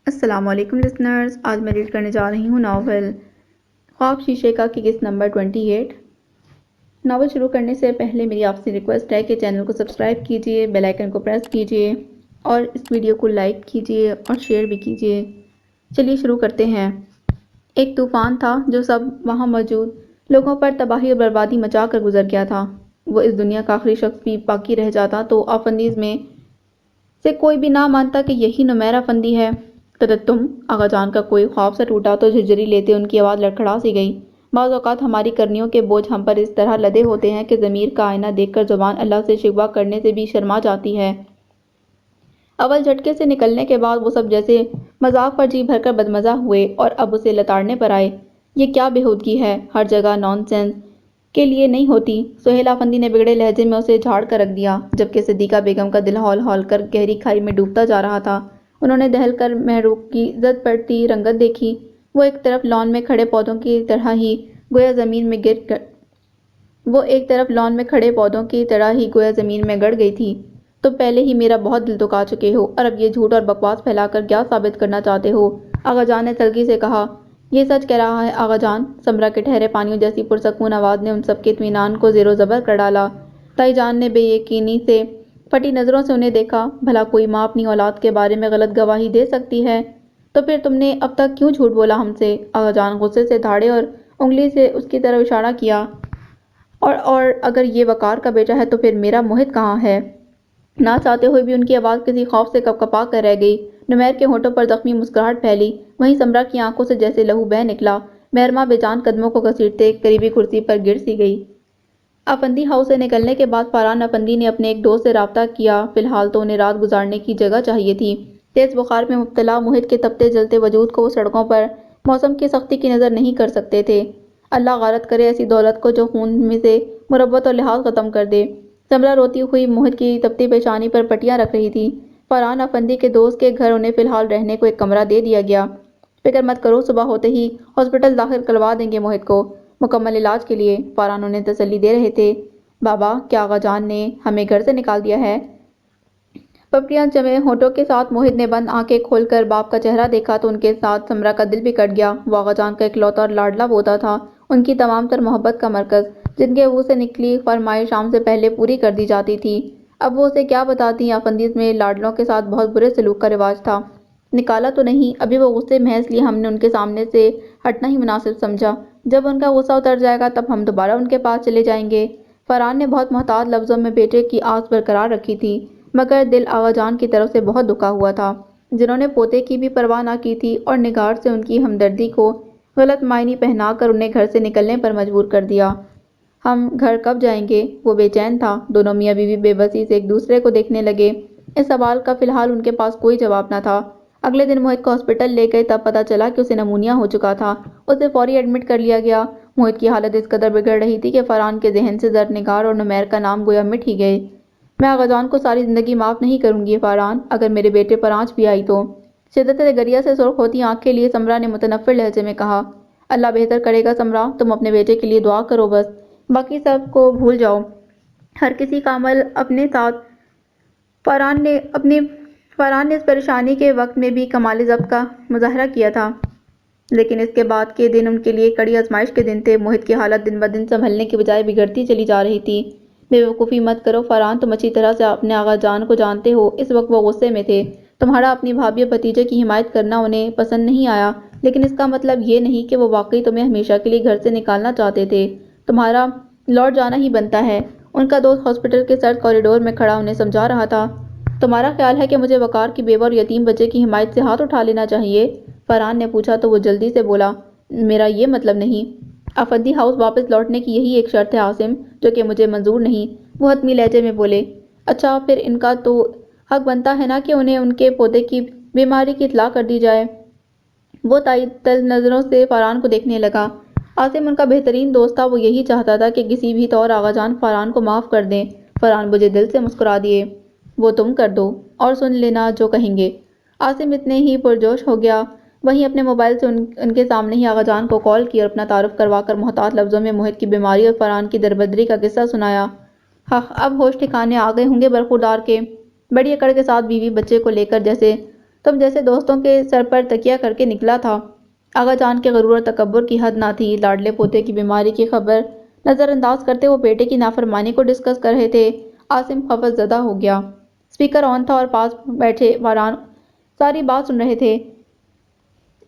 السلام علیکم لسنرز، آج میں ریڈ کرنے جا رہی ہوں ناول خواب شیشے کا کی قسط نمبر 28۔ ناول شروع کرنے سے پہلے میری آپ سے ریکویسٹ ہے کہ چینل کو سبسکرائب کیجئے، بیل آئیکن کو پریس کیجئے اور اس ویڈیو کو لائک کیجئے اور شیئر بھی کیجئے۔ چلیے شروع کرتے ہیں۔ ایک طوفان تھا جو سب وہاں موجود لوگوں پر تباہی اور بربادی مچا کر گزر گیا تھا۔ وہ اس دنیا کا آخری شخص بھی باقی رہ جاتا تو آفندیز میں سے کوئی بھی نہ مانتا کہ یہی نمیرہ فندی ہے۔ تم آغا جان کا کوئی خواب سا ٹوٹا تو جھرجھری لیتے ان کی آواز لڑکھڑا سی گئی۔ بعض اوقات ہماری کرنیوں کے بوجھ ہم پر اس طرح لدے ہوتے ہیں کہ ضمیر کا آئینہ دیکھ کر زبان اللہ سے شکوہ کرنے سے بھی شرما جاتی ہے۔ اول جھٹکے سے نکلنے کے بعد وہ سب جیسے مذاق پر جی بھر کر بدمزہ ہوئے اور اب اسے لتاڑنے پر آئے۔ یہ کیا بےہودگی ہے، ہر جگہ نان سینس کے لیے نہیں ہوتی۔ سہیل آفندی نے بگڑے لہجے میں اسے جھاڑ کر رکھ دیا، جبکہ صدیقہ بیگم کا دل ہول ہول کر گہری کھائی میں ڈوبتا جا رہا تھا۔ انہوں نے دہل کر محروق کی زد پڑتی رنگت دیکھی۔ وہ ایک طرف لان میں کھڑے پودوں کی طرح ہی گویا زمین میں گڑ گئی تھی۔ تم پہلے ہی میرا بہت دل دکھا چکے ہو اور اب یہ جھوٹ اور بکواس پھیلا کر کیا ثابت کرنا چاہتے ہو؟ آغا جان نے تلخی سے کہا۔ یہ سچ کہہ رہا ہے آغا جان، سمرا کے ٹھہرے پانیوں جیسی پرسکون آواز نے ان سب کے اطمینان کو زیر و زبر کر ڈالا۔ تائی جان نے بے یقینی سے پھٹی نظروں سے انہیں دیکھا۔ بھلا کوئی ماں اپنی اولاد کے بارے میں غلط گواہی دے سکتی ہے؟ تو پھر تم نے اب تک کیوں جھوٹ بولا ہم سے؟ آغا جان غصے سے دھاڑے اور انگلی سے اس کی طرف اشارہ کیا۔ اور اگر یہ وقار کا بیٹا ہے تو پھر میرا موہت کہاں ہے؟ نہ چاہتے ہوئے بھی ان کی آواز کسی خوف سے کپکپا کر رہ گئی۔ نمیر کے ہونٹوں پر زخمی مسکراہٹ پھیلی، وہیں سمرا کی آنکھوں سے جیسے لہو بہہ نکلا۔ مہرماں بے جان قدموں کو گھسیٹتے قریبی کرسی پر گر سی گئی۔ آفندی ہاؤس سے نکلنے کے بعد فاران افندی نے اپنے ایک دوست سے رابطہ کیا۔ فی الحال تو انہیں رات گزارنے کی جگہ چاہیے تھی۔ تیز بخار میں مبتلا موہت کے تپتے جلتے وجود کو وہ سڑکوں پر موسم کی سختی کی نظر نہیں کر سکتے تھے۔ اللہ غارت کرے ایسی دولت کو جو خون میں سے مربت اور لحاظ ختم کر دے۔ سمرا روتی ہوئی موہت کی تپتی پیشانی پر پٹیاں رکھ رہی تھی۔ فاران افندی کے دوست کے گھر انہیں فی الحال رہنے کو ایک کمرہ دے دیا گیا۔ فکر مت کرو، صبح ہوتے ہی ہاسپٹل داخل کروا دیں گے موہت کو، مکمل علاج کے لیے۔ فاران انہیں تسلی دے رہے تھے۔ بابا، کیا آغا جان نے ہمیں گھر سے نکال دیا ہے؟ پپڑیاں جمے ہونٹوں کے ساتھ موہت نے بند آنکھیں کھول کر باپ کا چہرہ دیکھا تو ان کے ساتھ سمرا کا دل بھی کٹ گیا۔ وہ آغا جان کا اکلوتا اور لاڈلا پوتا تھا، ان کی تمام تر محبت کا مرکز، جن کے منہ سے نکلی فرمائش شام سے پہلے پوری کر دی جاتی تھی۔ اب وہ اسے کیا بتاتی، آفندیز میں لاڈلوں کے ساتھ بہت برے سلوک کا رواج تھا۔ نکالا تو نہیں، ابھی وہ غصے میں ہے، اس لیے ہم نے ان کے سامنے سے ہٹنا ہی مناسب سمجھا۔ جب ان کا غصہ اتر جائے گا تب ہم دوبارہ ان کے پاس چلے جائیں گے۔ فاران نے بہت محتاط لفظوں میں بیٹے کی آس برقرار رکھی تھی، مگر دل آغا جان کی طرف سے بہت دکھا ہوا تھا، جنہوں نے پوتے کی بھی پرواہ نہ کی تھی اور نگار سے ان کی ہمدردی کو غلط معنی پہنا کر انہیں گھر سے نکلنے پر مجبور کر دیا۔ ہم گھر کب جائیں گے؟ وہ بے چین تھا۔ دونوں میاں بیوی بے بسی سے ایک دوسرے کو دیکھنے لگے۔ اس سوال کا فی الحال ان کے پاس کوئی جواب نہ تھا۔ اگلے دن موہت کو ہاسپٹل لے گئے، تب پتہ چلا کہ اسے نمونیا ہو چکا تھا۔ اسے فوری ایڈمٹ کر لیا گیا۔ موہت کی حالت اس قدر بگڑ رہی تھی کہ فاران کے ذہن سے ذرنگار اور نمیر کا نام گویا مٹ ہی گئے۔ میں آغا جان کو ساری زندگی معاف نہیں کروں گی فاران، اگر میرے بیٹے پر آنچ بھی آئی تو۔ شدت گریہ سے سرخ ہوتی آنکھیں لیے سمرا نے متنفر لہجے میں کہا۔ اللہ بہتر کرے گا سمرا، تم اپنے بیٹے کے لیے دعا کرو بس، باقی سب کو بھول جاؤ۔ ہر کسی کا عمل اپنے ساتھ۔ فاران نے اس پریشانی کے وقت میں بھی کمال ضبط کا مظاہرہ کیا تھا، لیکن اس کے بعد کے دن ان کے لیے کڑی آزمائش کے دن تھے۔ موہت کی حالت دن بدن سنبھلنے کی بجائے بگڑتی چلی جا رہی تھی۔ بے وقوفی مت کرو فاران، تم اچھی طرح سے اپنے آغا جان کو جانتے ہو۔ اس وقت وہ غصے میں تھے۔ تمہارا اپنی بھابھی اور بھتیجے کی حمایت کرنا انہیں پسند نہیں آیا، لیکن اس کا مطلب یہ نہیں کہ وہ واقعی تمہیں ہمیشہ کے لیے گھر سے نکالنا چاہتے تھے۔ تمہارا لوٹ جانا ہی بنتا ہے۔ ان کا دوست ہاسپٹل کے سرد کوریڈور میں کھڑا انہیں سمجھا رہا تھا۔ تمہارا خیال ہے کہ مجھے وقار کی بیوہ اور یتیم بچے کی حمایت سے ہاتھ اٹھا لینا چاہیے؟ فاران نے پوچھا تو وہ جلدی سے بولا، میرا یہ مطلب نہیں۔ آفندی ہاؤس واپس لوٹنے کی یہی ایک شرط ہے عاصم، جو کہ مجھے منظور نہیں۔ وہ حتمی لہجے میں بولے۔ اچھا، پھر ان کا تو حق بنتا ہے نا کہ انہیں ان کے پوتے کی بیماری کی اطلاع کر دی جائے۔ وہ تائل نظروں سے فاران کو دیکھنے لگا۔ عاصم ان کا بہترین دوست تھا، وہ یہی چاہتا تھا کہ کسی بھی طور آغا جان فاران کو معاف کر دیں۔ فاران مجھے دل سے مسکرا دیے۔ وہ تم کر دو اور سن لینا جو کہیں گے۔ عاصم اتنے ہی پرجوش ہو گیا، وہیں اپنے موبائل سے ان کے سامنے ہی آغا جان کو کال کی اور اپنا تعارف کروا کر محتاط لفظوں میں موہت کی بیماری اور فاران کی دربدری کا قصہ سنایا۔ اب ہوش ٹھکانے آ گئے ہوں گے برخوردار کے، بڑی اکڑ کے ساتھ بیوی بچے کو لے کر جیسے تم جیسے دوستوں کے سر پر تکیہ کر کے نکلا تھا۔ آغا جان کے غرور اور تکبر کی حد نہ تھی۔ لاڈلے پوتے کی بیماری کی خبر نظر انداز کرتے وہ بیٹے کی نافرمانی کو ڈسکس کر رہے تھے۔ عاصم خفت زدہ ہو گیا۔ اسپیکر آن تھا اور پاس بیٹھے فاران ساری بات سن رہے تھے۔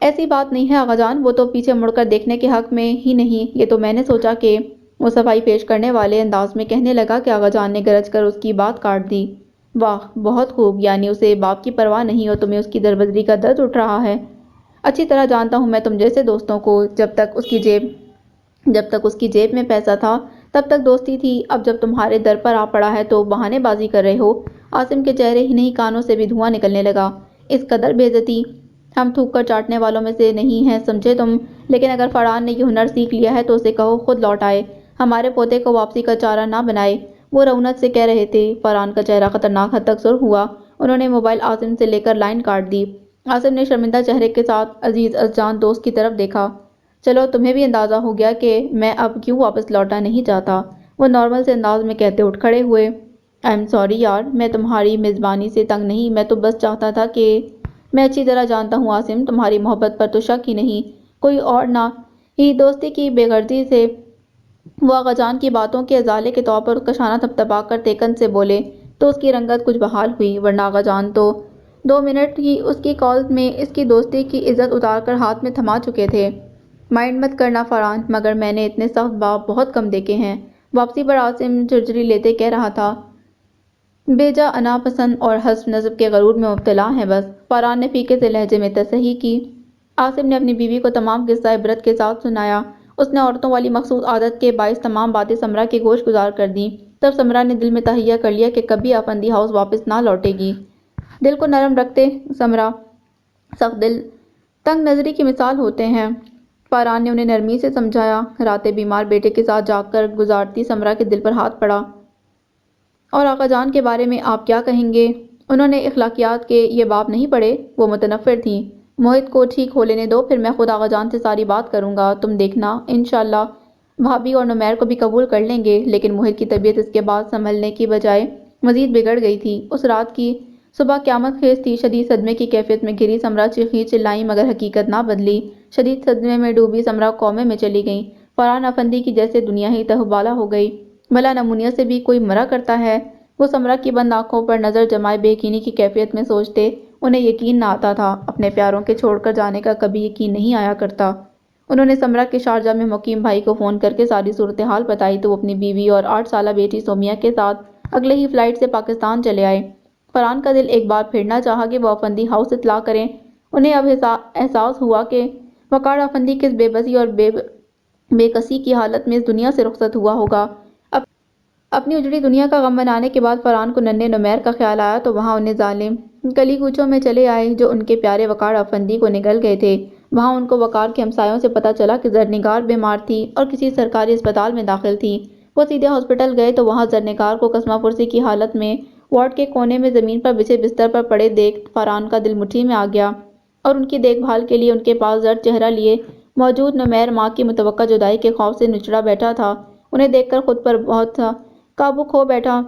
ایسی بات نہیں ہے آغا جان، وہ تو پیچھے مڑ کر دیکھنے کے حق میں ہی نہیں، یہ تو میں نے سوچا کہ وہ صفائی پیش کرنے والے انداز میں کہنے لگا کہ آغا جان نے گرج کر اس کی بات کاٹ دی۔ واہ بہت خوب، یعنی اسے باپ کی پرواہ نہیں اور تمہیں اس کی دربدری کا درد اٹھ رہا ہے۔ اچھی طرح جانتا ہوں میں تم جیسے دوستوں کو، جب تک اس کی جیب میں پیسہ تھا تب تک دوستی تھی، اب جب تمہارے در پر آ پڑا ہے تو بہانے بازی کر رہے ہو۔ عاصم کے چہرے ہی نہیں کانوں سے بھی دھواں نکلنے لگا۔ اس قدر بے عزتی ہم تھوک کر چاٹنے والوں میں سے نہیں ہیں سمجھے تم، لیکن اگر فرحان نے یہ ہنر سیکھ لیا ہے تو اسے کہو خود لوٹ آئے، ہمارے پوتے کو واپسی کا چارہ نہ بنائے۔ وہ رعونت سے کہہ رہے تھے۔ فرحان کا چہرہ خطرناک حد تک سرخ ہوا۔ انہوں نے موبائل عاصم سے لے کر لائن کاٹ دی۔ عاصم نے شرمندہ چہرے کے ساتھ عزیز جان دوست کی طرف دیکھا۔ چلو تمہیں بھی اندازہ ہو گیا کہ میں اب کیوں واپس لوٹنا نہیں چاہتا۔ وہ نارمل سے انداز میں کہتے اٹھ کھڑے ہوئے۔ آئی ایم سوری یار، میں تمہاری میزبانی سے تنگ نہیں، میں تو بس چاہتا تھا کہ میں اچھی طرح جانتا ہوں عاصم، تمہاری محبت پر تو شک ہی نہیں، کوئی اور نہ ہی دوستی کی بے غرضی سے۔ وہ آغا جان کی باتوں کے ازالے کے طور پر اس کا شانہ تھپتھپا کر تیکن سے بولے تو اس کی رنگت کچھ بحال ہوئی، ورنہ آغا جان تو 2 منٹ ہی اس کی کال میں اس کی دوستی کی عزت اتار کر ہاتھ میں تھما چکے تھے۔ مائنڈ مت کرنا فرحان، مگر میں نے اتنے سخت باپ بہت کم دیکھے ہیں۔ واپسی پر عاصم جھرجھری لیتے کہہ رہا تھا، بیجا انا پسند اور حسب نسب کے غرور میں مبتلا ہیں بس۔ فرحان نے پھیکے سے لہجے میں تصحیح کی۔ عاصم نے اپنی بیوی کو تمام قصہ عبرت کے ساتھ سنایا۔ اس نے عورتوں والی مخصوص عادت کے باعث تمام باتیں سمرا کے گوش گزار کر دیں۔ تب سمرا نے دل میں تہیہ کر لیا کہ کبھی افندی ہاؤس واپس نہ لوٹے گی۔ دل کو نرم رکھتے سمرا، سخت دل تنگ نظری کی مثال ہوتے ہیں۔ فرحان نے انہیں نرمی سے سمجھایا۔ راتیں بیمار بیٹے کے ساتھ جاگ کر گزارتی سمرا کے دل پر ہاتھ پڑا۔ اور آغا جان کے بارے میں آپ کیا کہیں گے؟ انہوں نے اخلاقیات کے یہ باب نہیں پڑھے؟ وہ متنفر تھیں۔ موہت کو ٹھیک ہو لینے دو، پھر میں خود آغا جان سے ساری بات کروں گا، تم دیکھنا انشاءاللہ بھابھی اور نمیر کو بھی قبول کر لیں گے۔ لیکن موہت کی طبیعت اس کے بعد سنبھلنے کی بجائے مزید بگڑ گئی تھی۔ اس رات کی صبح قیامت خیز تھی۔ شدید صدمے کی کیفیت میں گھری سمرا چیخیں چلائیں مگر حقیقت نہ بدلی۔ شدید صدمے میں ڈوبی سمرا کومے میں چلی گئیں۔ فرحان افندی کی جیسے دنیا ہی تہوبالا ہو گئی۔ بھلا نمونیا سے بھی کوئی مرا کرتا ہے؟ وہ سمرا کی بند آنکھوں پر نظر جمائے بے یقینی کی کیفیت میں سوچتے، انہیں یقین نہ آتا تھا، اپنے پیاروں کے چھوڑ کر جانے کا کبھی یقین نہیں آیا کرتا۔ انہوں نے سمرا کے شارجہ میں مقیم بھائی کو فون کر کے ساری صورتحال بتائی تو وہ اپنی بیوی اور 8 سالہ بیٹی سومیا کے ساتھ اگلے ہی فلائٹ سے پاکستان چلے آئے۔ فرحان کا دل ایک بار پھر نہ چاہا کہ وہ افندی ہاؤس اطلاع کریں۔ انہیں اب احساس ہوا کہ وقار افندی کس بے بسی اور بے کسی کی حالت میں اس دنیا سے رخصت ہوا ہوگا۔ اپنی اجڑی دنیا کا غم منانے کے بعد فرحان کو ننھے نمیر کا خیال آیا تو وہاں انہیں ظالم گلی کوچوں میں چلے آئے جو ان کے پیارے وقار افندی کو نگل گئے تھے۔ وہاں ان کو وقار کے ہمسایوں سے پتہ چلا کہ زرنگار بیمار تھی اور کسی سرکاری اسپتال میں داخل تھی۔ وہ سیدھے ہاسپٹل گئے تو وہاں زرنگار کو کسمہ پرسی کی حالت میں وارڈ کے کونے میں زمین پر بچھے بستر پر پڑے دیکھ فرحان کا دل مٹھی میں آ گیا اور ان کی دیکھ بھال کے لیے ان کے پاس زرد چہرہ لیے موجود نمیر ماں کی متوقع جدائی کے خوف سے نچڑا بیٹھا تھا۔ انہیں دیکھ کر خود پر بہت قابو کھو بیٹھا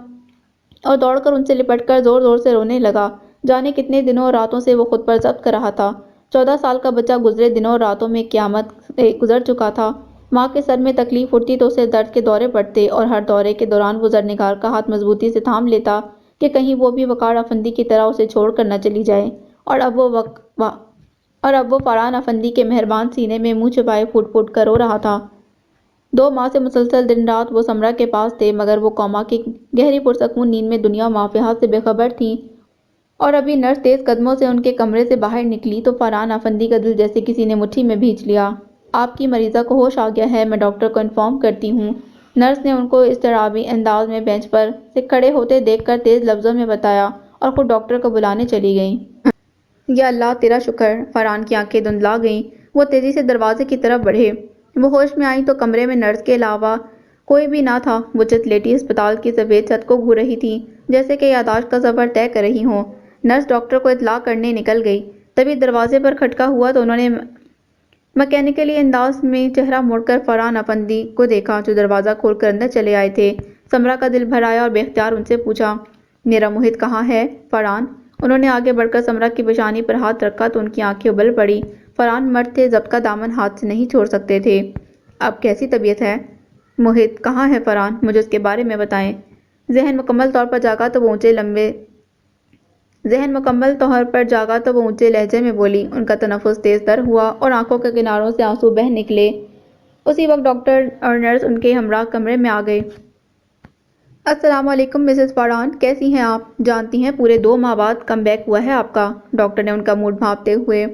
اور دوڑ کر ان سے لپٹ کر زور زور سے رونے لگا۔ جانے کتنے دنوں اور راتوں سے وہ خود پر ضبط کر رہا تھا۔ 14 سال کا بچہ گزرے دنوں اور راتوں میں قیامت سے گزر چکا تھا۔ ماں کے سر میں تکلیف اٹھتی تو اسے درد کے دورے پڑتے اور ہر دورے کے دوران وہ زرنگار کا ہاتھ مضبوطی سے تھام لیتا کہ کہیں وہ بھی وقار افندی کی طرح اسے چھوڑ کر نہ چلی جائے۔ اور اب وہ فرحان افندی کے مہربان سینے میں منہ چھپائے پھوٹ پھوٹ کر رو رہا تھا۔ 2 ماہ سے مسلسل دن رات وہ سمرا کے پاس تھے مگر وہ کوما کی گہری پرسکون نیند میں دنیا و مافیہات سے بے خبر تھیں۔ اور ابھی نرس تیز قدموں سے ان کے کمرے سے باہر نکلی تو فرحان افندی کا دل جیسے کسی نے مٹھی میں بھینچ لیا۔ آپ کی مریضہ کو ہوش آ گیا ہے، میں ڈاکٹر کو انفارم کرتی ہوں، نرس نے ان کو اضطرابی انداز میں بینچ پر سے کھڑے ہوتے دیکھ کر تیز لفظوں میں بتایا اور خود ڈاکٹر کو بلانے چلی گئیں۔ یا اللہ تیرا شکر، فرحان کی آنکھیں دھندلا گئیں۔ وہ تیزی سے دروازے کی طرف بڑھے۔ وہ ہوش میں آئیں تو کمرے میں نرس کے علاوہ کوئی بھی نہ تھا۔ وہ چت لیٹی اسپتال کی سفید چھت کو گھور رہی تھیں جیسے کہ یادداشت کا سفر طے کر رہی ہوں۔ نرس ڈاکٹر کو اطلاع کرنے نکل گئی۔ تبھی دروازے پر کھٹکا ہوا تو انہوں نے میکینیکلی انداز میں چہرہ موڑ کر فرحان افندی کو دیکھا جو دروازہ کھول کر اندر چلے آئے تھے۔ سمرا کا دل بھر آیا اور بے اختیار ان سے پوچھا، میرا موہت کہاں ہے فرحان؟ انہوں نے آگے بڑھ کر سمرا کی پیشانی پر ہاتھ رکھا تو ان کی آنکھیں ابل پڑی۔ فرحان مرد تھے، ضبط کا دامن ہاتھ سے نہیں چھوڑ سکتے تھے۔ اب کیسی طبیعت ہے؟ موہت کہاں ہے فرحان؟ مجھے اس کے بارے میں بتائیں۔ ذہن مکمل طور پر جاگا تو وہ اونچے لہجے میں بولی۔ ان کا تنفس تیز تر ہوا اور آنکھوں کے کناروں سے آنسو بہہ نکلے۔ اسی وقت ڈاکٹر اور نرس ان کے ہمراہ کمرے میں آ گئے۔ السلام علیکم مسز فرحان، کیسی ہیں آپ؟ جانتی ہیں پورے 2 ماہ بعد کم بیک ہوا ہے آپ کا؟ ڈاکٹر نے ان کا موڈ بھانپتے ہوئے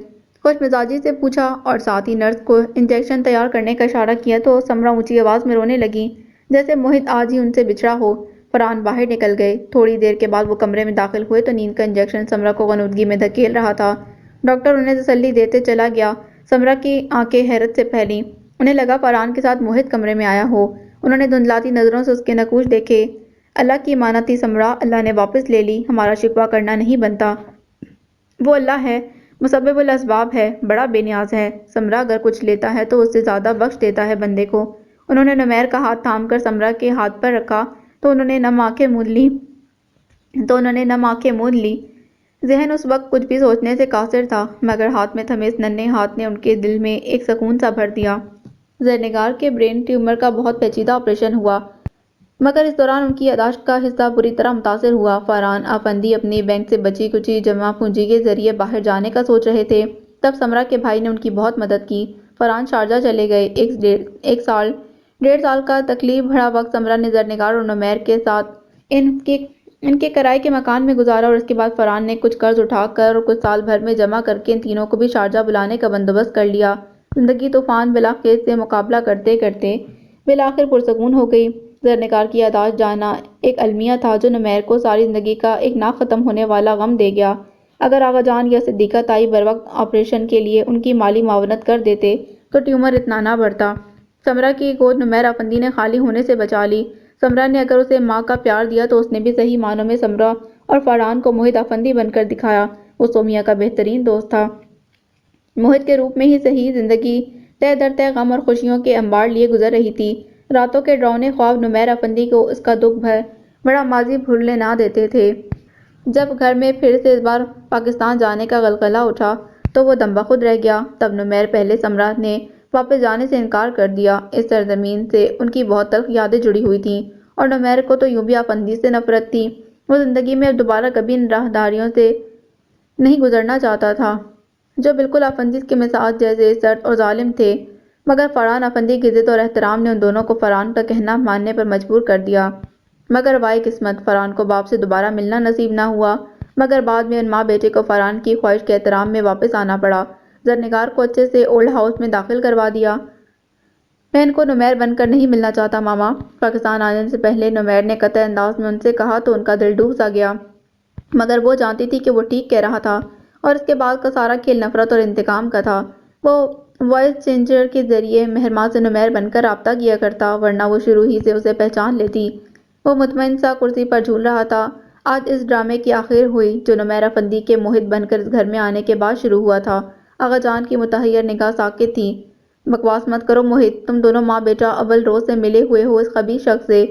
خوش مزاجی سے پوچھا اور ساتھ ہی نرس کو انجیکشن تیار کرنے کا اشارہ کیا تو سمرا اونچی آواز میں رونے لگی جیسے موہت آج ہی ان سے بچھڑا ہو۔ فرحان باہر نکل گئے۔ تھوڑی دیر کے بعد وہ کمرے میں داخل ہوئے تو نیند کا انجیکشن سمرا کو غنودگی میں دھکیل رہا تھا۔ ڈاکٹر انہیں تسلی دیتے چلا گیا۔ سمرا کی آنکھیں حیرت سے پھیلیں۔ انہیں لگا فرحان کے ساتھ موہت کمرے میں آیا ہو۔ انہوں نے دھندلاتی نظروں سے اس کے نقوش دیکھے۔ اللہ کی امانت تھی سمرا، اللہ نے واپس لے لی، ہمارا شکوہ کرنا نہیں بنتا۔ وہ اللہ ہے، مسبب الاسباب ہے، بڑا بے نیاز ہے۔ سمرا اگر کچھ لیتا ہے تو اس سے زیادہ بخش دیتا ہے بندے کو۔ انہوں نے نمیر کا ہاتھ تھام کر سمرا کے ہاتھ پر رکھا تو انہوں نے نم آنکھیں موند لی۔ ذہن اس وقت کچھ بھی سوچنے سے قاصر تھا، مگر ہاتھ میں تھمے اس ننھے ہاتھ نے ان کے دل میں ایک سکون سا بھر دیا۔ زرنگار کے برین ٹیومر کا بہت پیچیدہ آپریشن ہوا، مگر اس دوران ان کی یادداشت کا حصہ بری طرح متاثر ہوا۔ فرحان افندی اپنی بینک سے بچی کچی جمع پونجی کے ذریعے باہر جانے کا سوچ رہے تھے، تب سمرا کے بھائی نے ان کی بہت مدد کی۔ فرحان شارجہ چلے گئے۔ 1.5 سال کا تکلیف بھرا وقت سمرا نے زرنگار اور نمیر کے ساتھ ان کے کرائے کے مکان میں گزارا اور اس کے بعد فرحان نے کچھ قرض اٹھا کر اور کچھ سال بھر میں جمع کر کے ان تینوں کو بھی شارجہ بلانے کا بندوبست کر لیا۔ زندگی طوفان بلاخیز سے مقابلہ کرتے کرتے بالآخر پرسکون ہو گئی۔ زرنگار کی یادداشت جانا ایک المیہ تھا جو نمیر کو ساری زندگی کا ایک نہ ختم ہونے والا غم دے گیا۔ اگر آغا جان یا صدیقہ تائی بروقت آپریشن کے لیے ان کی مالی معاونت کر دیتے تو ٹیومر اتنا نہ بڑھتا۔ سمرا کی گود نمیر افندی نے خالی ہونے سے بچا لی۔ سمرا نے اگر اسے ماں کا پیار دیا تو اس نے بھی صحیح معنوں میں سمرا اور فرحان کو موہت افندی بن کر دکھایا۔ وہ سومیا کا بہترین دوست تھا۔ موہت کے روپ میں ہی صحیح زندگی تہ در تہ غم اور خوشیوں کے انبار لیے گزر رہی تھی۔ راتوں کے ڈراؤنے خواب نمیر افندی کو اس کا دکھ بڑا ماضی بھولنے نہ دیتے تھے۔ جب گھر میں پھر سے اس بار پاکستان جانے کا غلغلہ اٹھا تو وہ دم بخود رہ گیا۔ تب نمیر پہلے سمرا نے واپس جانے سے انکار کر دیا۔ اس سرزمین سے ان کی بہت تلخ یادیں جڑی ہوئی تھیں اور نمیر کو تو یوں بھی افندی سے نفرت تھی۔ وہ زندگی میں اب دوبارہ کبھی ان راہداریوں سے نہیں گزرنا چاہتا تھا جو بالکل افندی کے مزاج جیسے سرد اور ظالم تھے، مگر فرحان افندی کی ضد اور احترام نے ان دونوں کو فرحان کا کہنا ماننے پر مجبور کر دیا۔ مگر وائے قسمت، فرحان کو باپ سے دوبارہ ملنا نصیب نہ ہوا، مگر بعد میں ان ماں بیٹے کو فرحان کی خواہش کے احترام میں واپس آنا پڑا۔ زرنگار کو اچھے سے اولڈ ہاؤس میں داخل کروا دیا۔ میں ان کو نمیر بن کر نہیں ملنا چاہتا ماما۔ پاکستان آنے سے پہلے نمیر نے قطع انداز میں ان سے کہا تو ان کا دل ڈوب سا گیا، مگر وہ جانتی تھی کہ وہ ٹھیک کہہ رہا تھا اور اس کے بعد کا سارا کھیل نفرت اور انتقام کا تھا۔ وہ وائس چینجر کے ذریعے مہرماں سے نمیر بن کر رابطہ کیا کرتا، ورنہ وہ شروع ہی سے اسے پہچان لیتی۔ وہ مطمئن سا کرسی پر جھول رہا تھا۔ آج اس ڈرامے کی آخر ہوئی جو نمیر افندی کے موہت بن کر اس گھر میں آنے کے بعد شروع ہوا تھا۔ آغا جان کی متحیر نگاہ ساکت تھی۔ بکواس مت کرو موہت، تم دونوں ماں بیٹا اول روز سے ملے ہوئے ہو اس خبیث شخص سے۔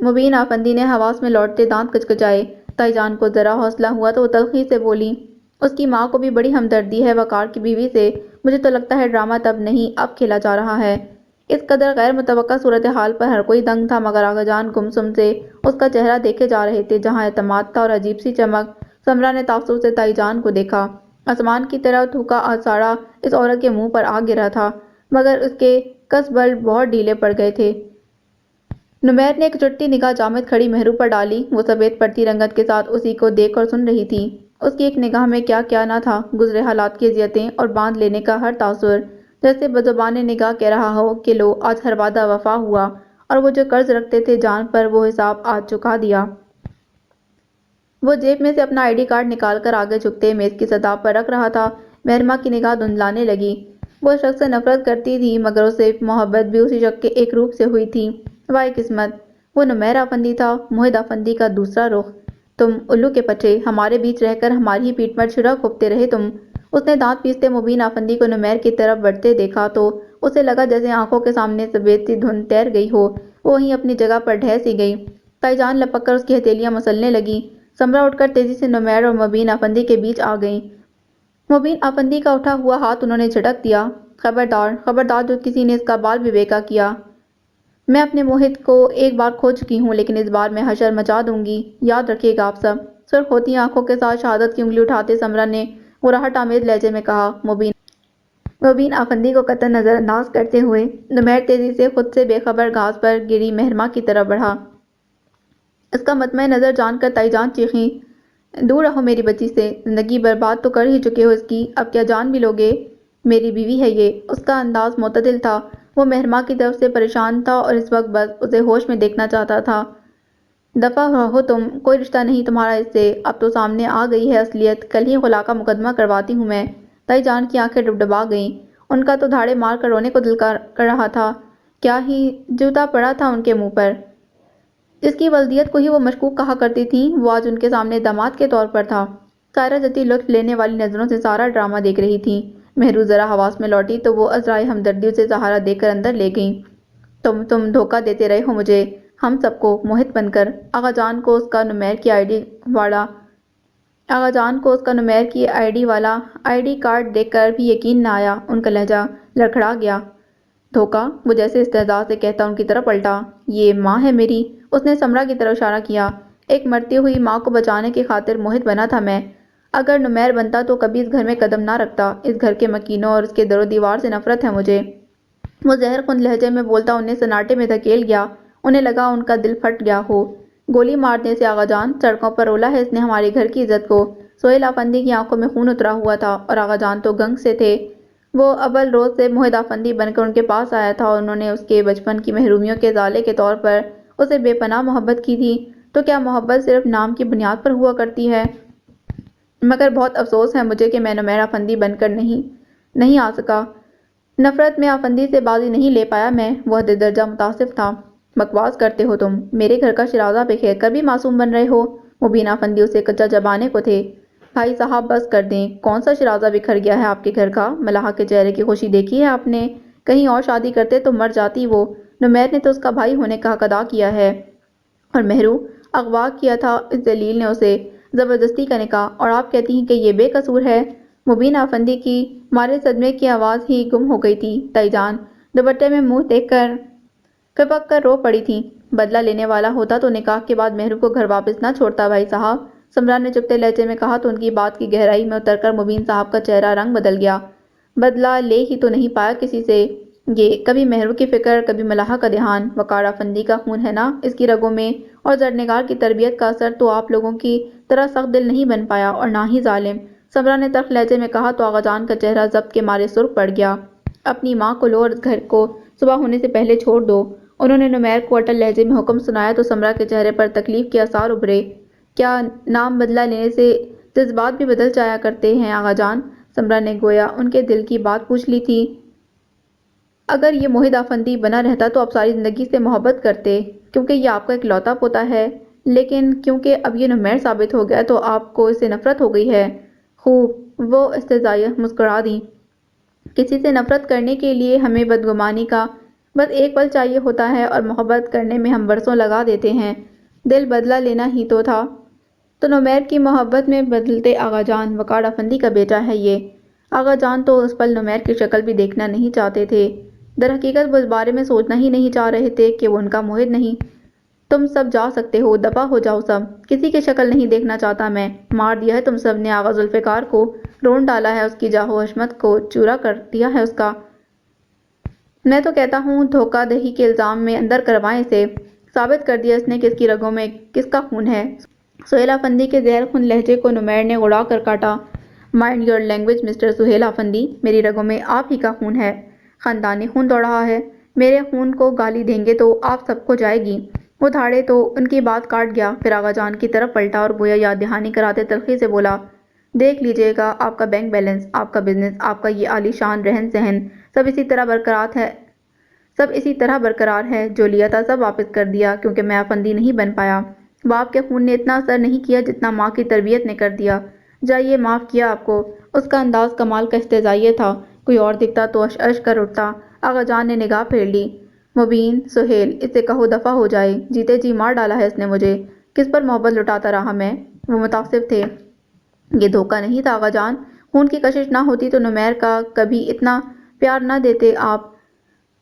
مبین افندی نے حواس میں لوٹتے دانت کچکچائے۔ تائی جان کو ذرا حوصلہ ہوا تو وہ تلخی سے بولی، اس کی ماں کو بھی بڑی ہمدردی ہے وقار کی بیوی سے۔ مجھے تو لگتا ہے ڈرامہ تب نہیں اب کھیلا جا رہا ہے۔ اس قدر غیر متوقع صورتحال پر ہر کوئی دنگ تھا، مگر آغا جان گمسم سے اس کا چہرہ دیکھے جا رہے تھے جہاں اعتماد تھا اور عجیب سی چمک۔ سمرا نے تعصب سے تائی جان کو دیکھا۔ آسمان کی طرح تھوکا ساڑا اس عورت کے منہ پر آ گرا تھا، مگر اس کے کس بل بہت ڈھیلے پڑ گئے تھے۔ نمیر نے ایک چٹتی نگاہ جامد کھڑی مہرو پر ڈالی۔ وہ سفید پڑتی رنگت کے ساتھ اسی کو دیکھ اور سن رہی تھی۔ اس کی ایک نگاہ میں کیا کیا نہ تھا، گزرے حالات کی اذیتیں اور باندھ لینے کا ہر تاثر، جیسے بزبان نگاہ کہہ رہا ہو کہ لو آج ہر وعدہ وفا ہوا اور وہ جو قرض رکھتے تھے جان پر وہ حساب آج چکا دیا۔ وہ جیب میں سے اپنا آئی ڈی کارڈ نکال کر آگے جھکتے میز کی سطح پر رکھ رہا تھا۔ مہرماں کی نگاہ دھندلانے لگی۔ وہ اس شخص سے نفرت کرتی تھی، مگر اسے محبت بھی اسی شخص کے ایک روپ سے ہوئی تھی۔ وائے قسمت، وہ نمیر افندی تھا، موہت افندی کا دوسرا رخ۔ تم الو کے پٹھے، ہمارے بیچ رہ کر ہماری ہی پیٹھ پر چھرا پھونکتے رہے تم۔ اس نے دانت پیستے مبین افندی کو نمیر کی طرف بڑھتے دیکھا تو اسے لگا جیسے آنکھوں کے سامنے سفید سی دھند تیر گئی ہو، وہ وہیں اپنی جگہ پر ڈھہ سی گئی۔ تائی جان لپک کر اس کی ہتھیلیاں مسلنے لگی۔ سمرا اٹھ کر تیزی سے نمیر اور مبین آفندی کے بیچ آ گئیں۔ مبین آفندی کا اٹھا ہوا ہاتھ انہوں نے جھٹک دیا۔ خبردار، خبردار جو کسی نے اس کا بال بھی بیکا کیا۔ میں اپنے موہت کو ایک بار کھو چکی ہوں، لیکن اس بار میں حشر مچا دوں گی، یاد رکھیے گا آپ سب۔ سرخ ہوتی آنکھوں کے ساتھ شہادت کی انگلی اٹھاتے سمرا نے غراہٹ آمیز لہجے میں کہا۔ مبین آفندی کو قطع نظر انداز کرتے ہوئے نمیر تیزی سے خود سے بے خبر گھاس پر گری مہرماں کی طرف بڑھا۔ اس کا مطمع نظر جان کر تائی جان چیخیں، دور رہو میری بچی سے، زندگی برباد تو کر ہی چکے ہو اس کی، اب کیا جان بھی لوگے؟ میری بیوی ہے یہ۔ اس کا انداز معتدل تھا، وہ مہرماں کی طرف سے پریشان تھا اور اس وقت بس اسے ہوش میں دیکھنا چاہتا تھا۔ دفع رہو تم، کوئی رشتہ نہیں تمہارا اس سے، اب تو سامنے آ گئی ہے اصلیت، کل ہی خلا کا مقدمہ کرواتی ہوں میں۔ تائی جان کی آنکھیں ڈبڈبا گئیں، ان کا تو دھاڑے مار کر رونے کو دل کر رہا تھا، کیا ہی جوتا پڑا تھا ان کے منہ پر۔ جس کی ولدیت کو ہی وہ مشکوک کہا کرتی تھیں، وہ آج ان کے سامنے داماد کے طور پر تھا۔ سائرہ جتی لطف لینے والی نظروں سے سارا ڈرامہ دیکھ رہی تھیں۔ مہرو ذرا حواس میں لوٹی تو وہ عذرائے ہمدردی اسے سہارا دے کر اندر لے گئیں۔ تم دھوکہ دیتے رہے ہو مجھے، ہم سب کو، موہت بن کر۔ آغا جان کو اس کا نمیر کی آئی ڈی والا آئی ڈی کارڈ دیکھ کر بھی یقین نہ آیا، ان کا لہجہ لڑکھڑا گیا۔ دھوکہ؟ وہ جیسے استہزاء سے کہتا ان کی طرف پلٹا۔ یہ ماں ہے میری، اس نے سمرا کی طرف اشارہ کیا۔ ایک مرتی ہوئی ماں کو بچانے کی خاطر موہت بنا تھا میں، اگر نمیر بنتا تو کبھی اس گھر میں قدم نہ رکھتا۔ اس گھر کے مکینوں اور اس کے در و دیوار سے نفرت ہے مجھے۔ وہ زہر خون لہجے میں بولتا انہیں سناٹے میں دھکیل گیا، انہیں لگا ان کا دل پھٹ گیا ہو۔ گولی مارنے سے آغا جان، سڑکوں پر رولا ہے اس نے ہمارے گھر کی عزت کو۔ سہیل آفندی کی آنکھوں میں خون اترا ہوا تھا، اور آغا جان تو گنگ سے تھے۔ وہ اول روز سے موہت آفندی بن کر ان کے پاس آیا تھا اور انہوں نے اس کے بچپن کی محرومیوں کے ازالے کے طور پر اسے بے پناہ محبت کی تھی۔ تو کیا محبت صرف نام کی بنیاد پر ہوا کرتی ہے؟ مگر بہت افسوس ہے مجھے کہ میں نمیر آفندی بن کر نہیں آ سکا۔ نفرت میں آفندی سے بازی نہیں لے پایا میں، وہ حد درجہ متاسف تھا۔ بکواس کرتے ہو تم، میرے گھر کا شیرازہ بکھیر کر بھی معصوم بن رہے ہو؟ مبین آفندی اسے کچا چبانے کو تھے۔ بھائی صاحب بس کر دیں، کون سا شیرازہ بکھر گیا ہے آپ کے گھر کا؟ ملاحہ کے چہرے کی خوشی دیکھی ہے آپ نے؟ کہیں اور شادی کرتے تو مر جاتی وہ، نمیر نے تو اس کا بھائی ہونے کا حق ادا کیا ہے۔ اور مہرو، اغوا کیا تھا اس ذلیل نے اسے، زبردستی کا نکاح، اور آپ کہتی ہیں کہ یہ بے قصور ہے؟ مبین آفندی کی مارے صدمے کی آواز ہی گم ہو گئی تھی۔ تائی جان دوپٹے میں منہ دیکھ کر کپک کر رو پڑی تھیں۔ بدلہ لینے والا ہوتا تو نکاح کے بعد مہرو کو گھر واپس نہ چھوڑتا بھائی صاحب، سمرا نے چپتے لہجے میں کہا تو ان کی بات کی گہرائی میں اتر کر مبین صاحب کا چہرہ رنگ بدل گیا۔ بدلہ لے ہی تو نہیں پایا کسی سے یہ، کبھی مہرو کی فکر، کبھی ملاحہ کا دھیان۔ وقار آفندی کا خون ہے نا اس کی رگوں میں، اور زرنگار کی تربیت کا اثر تو آپ لوگوں کی طرح سخت دل نہیں بن پایا، اور نہ ہی ظالم، سمرا نے تلخ لہجے میں کہا تو آغا جان کا چہرہ ضبط کے مارے سرخ پڑ گیا۔ اپنی ماں کو لو اور اس گھر کو صبح ہونے سے پہلے چھوڑ دو، انہوں نے نمیر کو اٹل لہجے میں حکم سنایا تو سمرا کے چہرے پر تکلیف کے آثار ابھرے۔ کیا نام بدلہ لینے سے جذبات بھی بدل جایا کرتے ہیں آغا جان؟ سمرا نے گویا ان کے دل کی بات پوچھ لی تھی۔ اگر یہ موہت آفندی بنا رہتا تو آپ ساری زندگی سے محبت کرتے، کیونکہ یہ آپ کا اکلوتا پوتا ہے، لیکن کیونکہ اب یہ نمیر ثابت ہو گیا تو آپ کو اس سے نفرت ہو گئی ہے۔ خوب، وہ استہزائیہ مسکرا دیں۔ کسی سے نفرت کرنے کے لیے ہمیں بدگمانی کا بس ایک پل چاہیے ہوتا ہے، اور محبت کرنے میں ہم برسوں لگا دیتے ہیں۔ دل بدلہ لینا ہی تو تھا۔ تو نمیر کی محبت میں بدلتے آغا جان، وقار آفندی کا بیٹا ہے یہ۔ آغا جان تو اس پل نمیر کی شکل بھی دیکھنا نہیں چاہتے تھے، در حقیقت وہ اس بارے میں سوچنا ہی نہیں چاہ رہے تھے کہ وہ ان کا موہت نہیں۔ تم سب جا سکتے ہو، دفع ہو جاؤ سب، کسی کی شکل نہیں دیکھنا چاہتا میں۔ مار دیا ہے تم سب نے آغا ذوالفقار کو، رون ڈالا ہے اس کی جاہ و حشمت کو، چورا کر دیا ہے اس کا۔ میں تو کہتا ہوں دھوکہ دہی کے الزام میں اندر کروائیں اسے، ثابت کر دیا اس نے کہ اس کی رگوں میں کس کا خون ہے۔ سہیل آفندی کے زہر خون لہجے کو نمیر نے اڑا کر کاٹا۔ Mind your language mister Sohail Afandi, میری رگوں میں آپ ہی کا خون ہے، خاندانی خون دوڑ رہا ہے، میرے خون کو گالی دیں گے تو آپ سب کو جائے گی۔ وہ دھاڑے تو ان کی بات کاٹ گیا، پھر آغا جان کی طرف پلٹا اور گویا یاد دہانی کراتے تلخی سے بولا، دیکھ لیجئے گا آپ کا بینک بیلنس، آپ کا بزنس، آپ کا یہ عالی شان رہن سہن، سب اسی طرح برقرار ہے، جو لیا تھا سب واپس کر دیا، کیونکہ میں آفندی نہیں بن پایا۔ باپ کے خون نے اتنا اثر نہیں کیا جتنا ماں کی تربیت نے کر دیا۔ جائیے، معاف کیا آپ کو۔ اس کا انداز کمال کا استہزائیہ تھا، کوئی اور دکھتا تو عش عش کر اٹھتا۔ آغا جان نے نگاہ پھیر لی۔ مبین، سہیل، اسے کہو دفع ہو جائے، جیتے جی مار ڈالا ہے اس نے مجھے، کس پر محبت لٹاتا رہا میں؟ وہ متاثر تھے۔ یہ دھوکہ نہیں تھا آغا جان، خون کی کشش نہ ہوتی تو نمیر کا کبھی اتنا پیار نہ دیتے آپ۔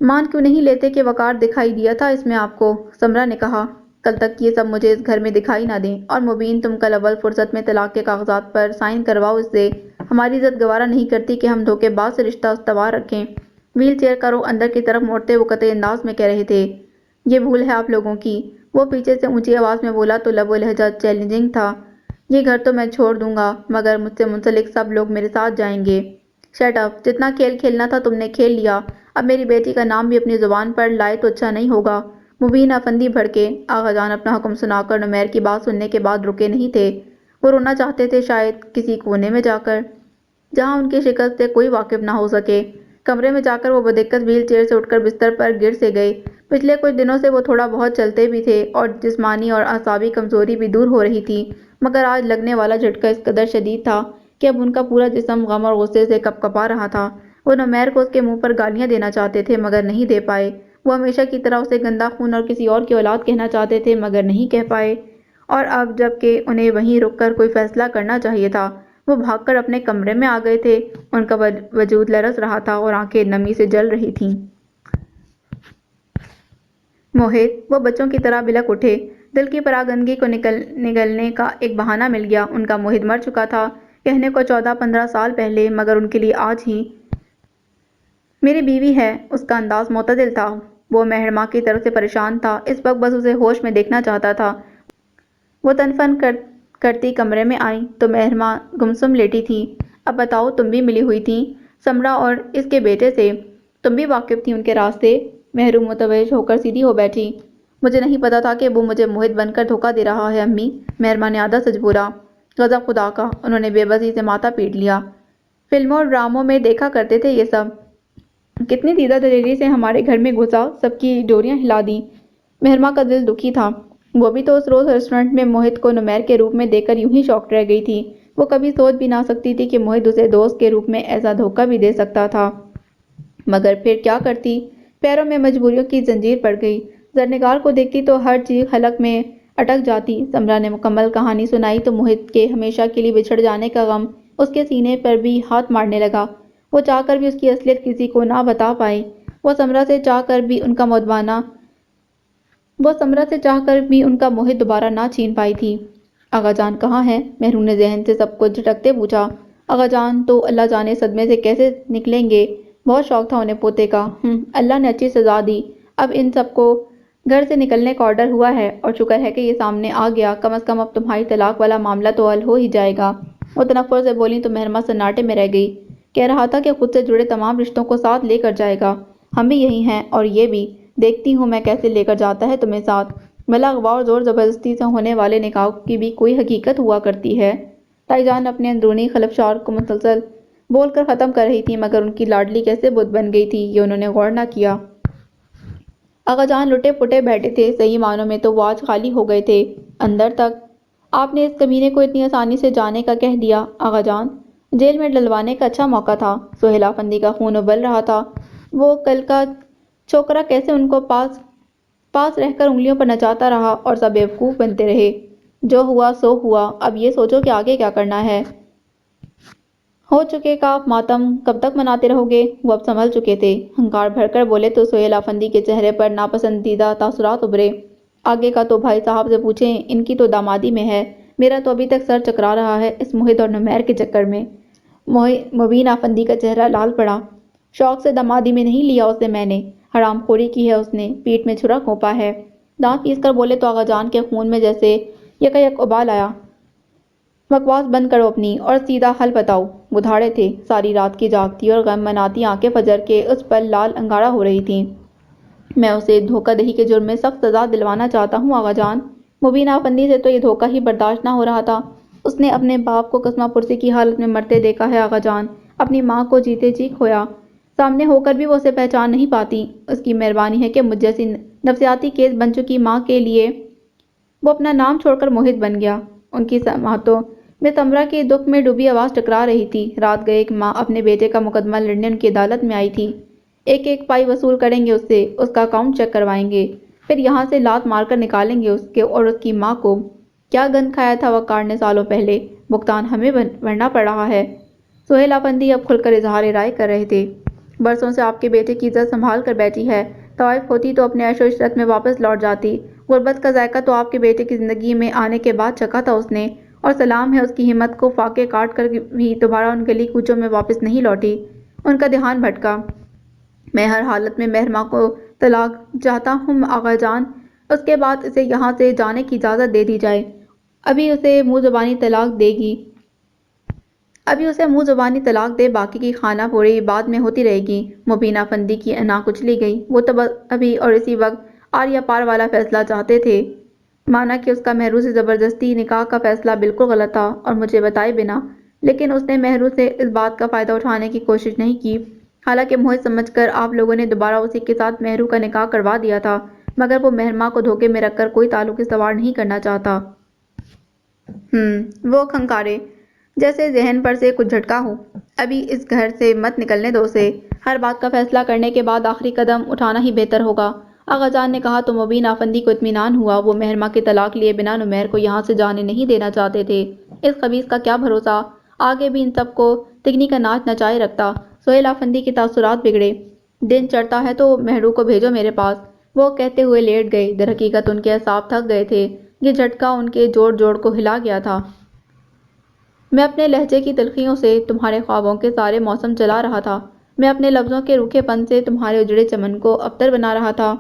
مان کیوں نہیں لیتے کہ وقار دکھائی دیا تھا اس میں آپ کو؟ سمرا نے کہا، کل تک یہ سب مجھے اس گھر میں دکھائی نہ دیں، اور مبین تم کل اول فرصت میں طلاق کے کاغذات پر سائن کرواؤ اس سے۔ ہماری عزت گوارا نہیں کرتی کہ ہم دھوکے باز سے رشتہ استوار رکھیں۔ ویل چیئر کا رخ اندر کی طرف موڑتے وہ قطعی انداز میں کہہ رہے تھے، یہ بھول ہے آپ لوگوں کی۔ وہ پیچھے سے اونچی آواز میں بولا تو لب و لہجہ چیلنجنگ تھا، یہ گھر تو میں چھوڑ دوں گا مگر مجھ سے منسلک سب لوگ میرے ساتھ جائیں گے۔ شٹ اپ، جتنا کھیل کھیلنا تھا تم نے کھیل لیا، اب میری بیٹی کا نام بھی اپنی زبان پر لائے تو اچھا نہیں ہوگا۔ مبین افندی بھڑکے۔ آغا جان اپنا حکم سنا کر نمیر کی بات سننے کے بعد رکے نہیں تھے۔ وہ رونا چاہتے تھے شاید کسی کونے میں جا کر، جہاں ان کی شکست سے کوئی واقف نہ ہو سکے۔ کمرے میں جا کر وہ بدقت ویل چیئر سے اٹھ کر بستر پر گر سے گئے۔ پچھلے کچھ دنوں سے وہ تھوڑا بہت چلتے بھی تھے اور جسمانی اور اعصابی کمزوری بھی دور ہو رہی تھی، مگر آج لگنے والا جھٹکا اس قدر شدید تھا کہ اب ان کا پورا جسم غم اور غصے سے کپ کپا رہا تھا۔ وہ نمیر کو اس کے منہ پر گالیاں دینا چاہتے تھے مگر نہیں دے پائے۔ وہ ہمیشہ کی طرح اسے گندا خون اور کسی اور کی اولاد کہنا چاہتے تھے مگر نہیں کہہ پائے، اور اب جب کہ انہیں وہیں رک کر کوئی فیصلہ کرنا چاہیے تھا، وہ بھاگ کر اپنے کمرے میں آ گئے تھے۔ ان کا وجود لرز رہا تھا اور آنکھیں نمی سے جل رہی تھیں۔ موہت، وہ بچوں کی طرح بلک اٹھے۔ دل کی پراگندگی کو نگلنے کا ایک بہانہ مل گیا۔ ان کا موہت مر چکا تھا، کہنے کو 14-15 سال پہلے، مگر ان کے لیے آج ہی۔ میری بیوی ہے۔ اس کا انداز معتدل تھا۔ وہ مہرماں کی طرف سے پریشان تھا، اس وقت بس اسے ہوش میں دیکھنا چاہتا تھا۔ وہ تن فن کرتی کمرے میں آئیں تو مہرماں گمسم لیٹی تھی۔ اب بتاؤ، تم بھی ملی ہوئی تھیں سمرا اور اس کے بیٹے سے؟ تم بھی واقف تھی ان کے راز سے؟ محروم متوجہ ہو کر سیدھی ہو بیٹھی۔ مجھے نہیں پتا تھا کہ وہ مجھے موہت بن کر دھوکہ دے رہا ہے امی، مہرماں نے آدھا سچ بولا۔ غضب خدا کا! انہوں نے بے بسی سے ماتھا پیٹ لیا۔ فلموں اور ڈراموں میں دیکھا کرتے تھے یہ سب، کتنی دیدہ دلیری سے ہمارے گھر میں گھسا، سب کی ڈوریاں ہلا دیں۔ مہرماں کا دل دکھی تھا۔ وہ بھی تو اس روز ریسٹورنٹ میں موہت کو نمیر کے روپ میں دیکھ کر یوں ہی شاکڈ رہ گئی تھی۔ وہ کبھی سوچ بھی نہ سکتی تھی کہ موہت اسے دوست کے روپ میں ایسا دھوکہ بھی دے سکتا تھا، مگر پھر کیا کرتی؟ پیروں میں مجبوریوں کی زنجیر پڑ گئی۔ زرنگار کو دیکھتی تو ہر چیز حلق میں اٹک جاتی۔ سمرا نے مکمل کہانی سنائی تو موہت کے ہمیشہ کے لیے بچھڑ جانے کا غم اس کے سینے پر بھی ہاتھ مارنے لگا۔ وہ چاہ کر بھی اس کی اصلیت کسی کو نہ بتا پائی۔ وہ سمرا سے چاہ کر بھی ان کا موہت دوبارہ نہ چھین پائی تھی۔ آغا جان کہاں ہیں؟ محروم نے ذہن سے سب کچھ جھٹکتے پوچھا۔ آغا جان تو اللہ جانے صدمے سے کیسے نکلیں گے، بہت شوق تھا انہیں پوتے کا۔ اللہ نے اچھی سزا دی، اب ان سب کو گھر سے نکلنے کا آرڈر ہوا ہے، اور شکر ہے کہ یہ سامنے آ گیا، کم از کم اب تمہاری طلاق والا معاملہ تو حل ہو ہی جائے گا۔ وہ تنفر سے بولیں تو مہرماں سناٹے میں رہ گئی۔ کہہ رہا تھا کہ خود سے جڑے تمام رشتوں کو ساتھ لے کر جائے گا۔ ہم بھی یہی ہیں، اور یہ بھی دیکھتی ہوں میں کیسے لے کر جاتا ہے تمہیں ساتھ۔ بھلا اغوا اور زور زبردستی سے ہونے والے نکاح کی بھی کوئی حقیقت ہوا کرتی ہے؟ تائی جان اپنے اندرونی خلفشار کو مسلسل بول کر ختم کر رہی تھی، مگر ان کی لاڈلی کیسے بت بن گئی تھی یہ انہوں نے غور نہ کیا۔ آغا جان لٹے پٹے بیٹھے تھے، صحیح معنوں میں تو وہ آج خالی ہو گئے تھے اندر تک۔ آپ نے اس کمینے کو اتنی آسانی سے جانے کا کہہ دیا آغا جان؟ جیل میں ڈلوانے کا اچھا موقع تھا۔ سہیل افندی کا خون ابل رہا تھا۔ وہ کل کا چھوکرا کیسے ان کو پاس رہ کر انگلیوں پر نچاتا رہا اور سب بیوقوف بنتے رہے۔ جو ہوا سو ہوا، اب یہ سوچو کہ آگے کیا کرنا ہے۔ ہو چکے کا ماتم کب تک مناتے رہو گے؟ وہ اب سنبھل چکے تھے۔ ہنکار بھر کر بولے تو سہیل افندی کے چہرے پر ناپسندیدہ تاثرات ابھرے۔ آگے کا تو بھائی صاحب سے پوچھیں، ان کی تو دامادی میں ہے، میرا تو ابھی تک سر چکرا رہا ہے اس موہت اور نمیر کے چکر میں۔ مبین افندی کا چہرہ لال پڑا۔ شوق سے دامادی میں نہیں لیا اسے میں نے، حرام خوری کی ہے اس نے، پیٹ میں چھرا گھونپا ہے۔ دانت پیس کر بولے تو آغا جان کے خون میں جیسے یکایک ابال آیا۔ بکواس بند کرو اپنی اور سیدھا حل بتاؤ۔ وہ دھاڑے تھے، ساری رات کی جاگتی اور غم مناتی آنکھیں فجر کے اس پل لال انگارہ ہو رہی تھیں۔ میں اسے دھوکہ دہی کے جرم میں سخت سزا دلوانا چاہتا ہوں آغا جان۔ مبین افندی سے تو یہ دھوکہ ہی برداشت نہ ہو رہا تھا۔ اس نے اپنے باپ کو قسمہ پرسی کی حالت میں مرتے دیکھا ہے آغا جان، اپنی ماں کو جیتے جی کھویا، سامنے ہو کر بھی وہ اسے پہچان نہیں پاتی۔ اس کی مہربانی ہے کہ مجھ جیسی نفسیاتی کیس بن چکی ماں کے لیے وہ اپنا نام چھوڑ کر موہت بن گیا۔ ان کی سماعتوں میں سمرا کی دکھ میں ڈوبی آواز ٹکرا رہی تھی۔ رات گئے ایک ماں اپنے بیٹے کا مقدمہ لڑنے ان کی عدالت میں آئی تھی۔ ایک ایک پائی وصول کریں گے اس سے، اس کا اکاؤنٹ چیک کروائیں گے، پھر یہاں سے لات مار کر نکالیں گے اس کے اور اس کی ماں کو۔ کیا گند کھایا تھا وقار نے سالوں پہلے، بھگتان ہمیں بھرنا پڑ رہا ہے۔ سہیل افندی اب کھل کر اظہار رائے کر رہے تھے۔ برسوں سے آپ کے بیٹے کی عزت سنبھال کر بیٹھی ہے، طوائف ہوتی تو اپنے عیش و عشرت میں واپس لوٹ جاتی۔ غربت کا ذائقہ تو آپ کے بیٹے کی زندگی میں آنے کے بعد چکھا تھا اس نے، اور سلام ہے اس کی ہمت کو، فاقے کاٹ کر بھی دوبارہ ان گلی کوچوں میں واپس نہیں لوٹی۔ ان کا دھیان بھٹکا۔ میں ہر حالت میں مہرماں کو طلاق چاہتا ہوں آغا جان، اس کے بعد اسے یہاں سے جانے کی اجازت دے دی جائے۔ ابھی اسے منہ زبانی طلاق دے، باقی کی خانہ پوری بعد میں ہوتی رہے گی۔ مبینہ افندی کی انا کچلی گئی۔ وہ تب ابھی اور اسی وقت آر یا پار والا فیصلہ چاہتے تھے۔ مانا کہ اس کا مہرو سے زبردستی نکاح کا فیصلہ بالکل غلط تھا اور مجھے بتائے بنا، لیکن اس نے مہرو سے اس بات کا فائدہ اٹھانے کی کوشش نہیں کی۔ حالانکہ محض سمجھ کر آپ لوگوں نے دوبارہ اسی کے ساتھ مہرو کا نکاح کروا دیا تھا، مگر وہ مہرماں کو دھوکے میں رکھ کر کوئی تعلق استوار نہیں کرنا چاہتا۔ وہ کھنکارے جیسے ذہن پر سے کچھ جھٹکا ہو۔ ابھی اس گھر سے مت نکلنے دو اسے۔ ہر بات کا فیصلہ کرنے کے بعد آخری قدم اٹھانا ہی بہتر ہوگا۔ آغا جان نے کہا تو مبینہ افندی کو اطمینان ہوا۔ وہ مہرماں کی طلاق لیے بنا نمیر کو یہاں سے جانے نہیں دینا چاہتے تھے۔ اس خبیث کا کیا بھروسہ، آگے بھی ان سب کو تکنی کا ناچ نچائے رکھتا۔ سہیل افندی کے تاثرات بگڑے۔ دن چڑھتا ہے تو مہرو کو بھیجو میرے پاس، وہ کہتے ہوئے لیٹ گئے۔ در حقیقت ان کے اعصاب تھک گئے تھے، یہ جھٹکا ان کے جوڑ کو ہلا گیا تھا۔ میں اپنے لہجے کی تلخیوں سے تمہارے خوابوں کے سارے موسم جلا رہا تھا، میں اپنے لفظوں کے روکھے پن سے تمہارے اجڑے چمن کو ابتر بنا رہا تھا،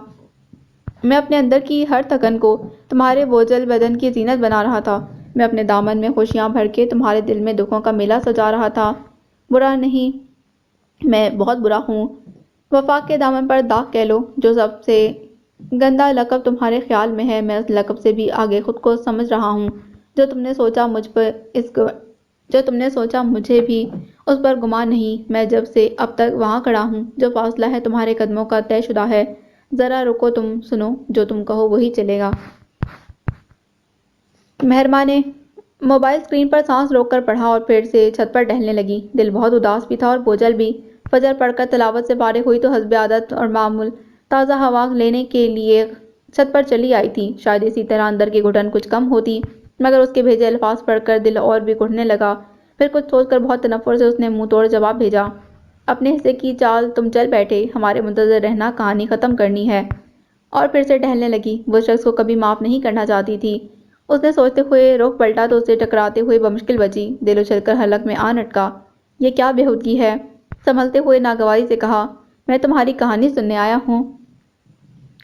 میں اپنے اندر کی ہر تھکن کو تمہارے بوجھل بدن کی زینت بنا رہا تھا، میں اپنے دامن میں خوشیاں بھر کے تمہارے دل میں دکھوں کا میلہ سجا رہا تھا۔ برا نہیں، میں بہت برا ہوں۔ وفا کے دامن پر داغ کہہ لو۔ جو سب سے گندا لقب تمہارے خیال میں ہے، میں اس لقب سے بھی آگے خود کو سمجھ رہا ہوں۔ جو تم نے سوچا مجھے بھی اس پر گمان نہیں۔ میں جب سے اب تک وہاں کھڑا ہوں، جو فاصلہ ہے تمہارے قدموں کا طے شدہ ہے۔ ذرا رکو، تم سنو، جو تم کہو وہی چلے گا۔ مہرماں نے موبائل اسکرین پر سانس روک کر پڑھا اور پھر سے چھت پر ٹہلنے لگی۔ دل بہت اداس بھی تھا اور بوجھل بھی۔ فجر پڑھ کر تلاوت سے فارغ ہوئی تو حسب عادت اور معمول تازہ ہوا لینے کے لیے چھت پر چلی آئی تھی۔ شاید اسی طرح اندر کی گھٹن کچھ کم ہوتی، مگر اس کے بھیجے الفاظ پڑھ کر دل اور بھی گھٹنے لگا۔ پھر کچھ سوچ کر بہت تنفر سے اس نے منہ توڑ جواب بھیجا، اپنے حصے کی چال تم چل بیٹھے، ہمارے منتظر رہنا کہانی ختم کرنی ہے۔ اور پھر سے ٹہلنے لگی۔ وہ شخص کو کبھی معاف نہیں کرنا چاہتی تھی۔ اس نے سوچتے ہوئے رخ پلٹا تو اسے ٹکراتے ہوئے بمشکل بچی۔ دل اچھل کر حلق میں آن اٹکا۔ یہ کیا بےہودگی ہے؟ سنبھلتے ہوئے ناگواری سے کہا، میں تمہاری کہانی سننے آیا ہوں۔